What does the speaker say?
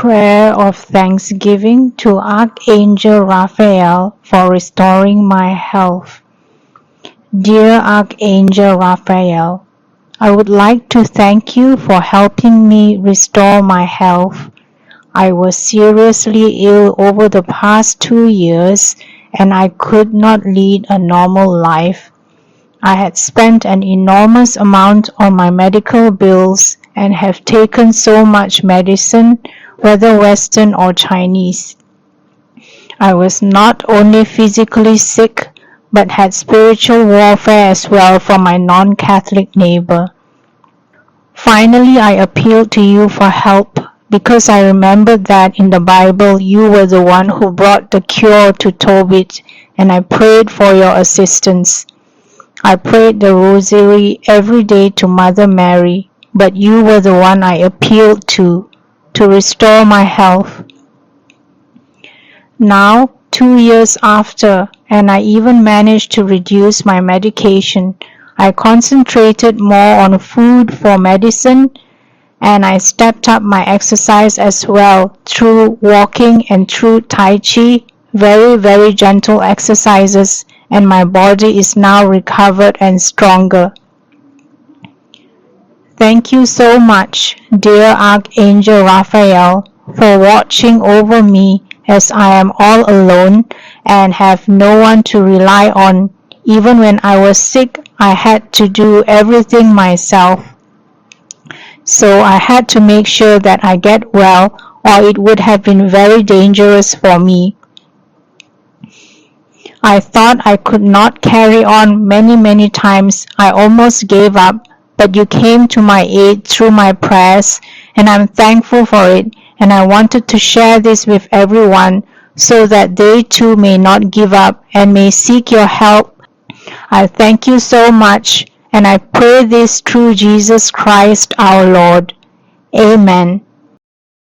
Prayer of thanksgiving to Archangel Raphael for restoring my health. Dear Archangel Raphael, I would like to thank you for helping me restore my health. I was seriously ill over the past 2 years and I could not lead a normal life. I had spent an enormous amount on my medical bills and have taken so much medicine, whether Western or Chinese. I was not only physically sick, but had spiritual warfare as well from my non-Catholic neighbor. Finally, I appealed to you for help because I remembered that in the Bible you were the one who brought the cure to Tobit, and I prayed for your assistance. I prayed the rosary every day to Mother Mary, but you were the one I appealed to restore my health. Now, 2 years after, and I even managed to reduce my medication, I concentrated more on food for medicine, and I stepped up my exercise as well through walking and through Tai Chi, very gentle exercises, and my body is now recovered and stronger. Thank you so much, dear Archangel Raphael, for watching over me as I am all alone and have no one to rely on. Even when I was sick, I had to do everything myself. So I had to make sure that I get well, or it would have been very dangerous for me. I thought I could not carry on many times. I almost gave up, but you came to my aid through my prayers, and I'm thankful for it, and I wanted to share this with everyone so that they too may not give up and may seek your help. I thank you so much, and I pray this through Jesus Christ our Lord. Amen.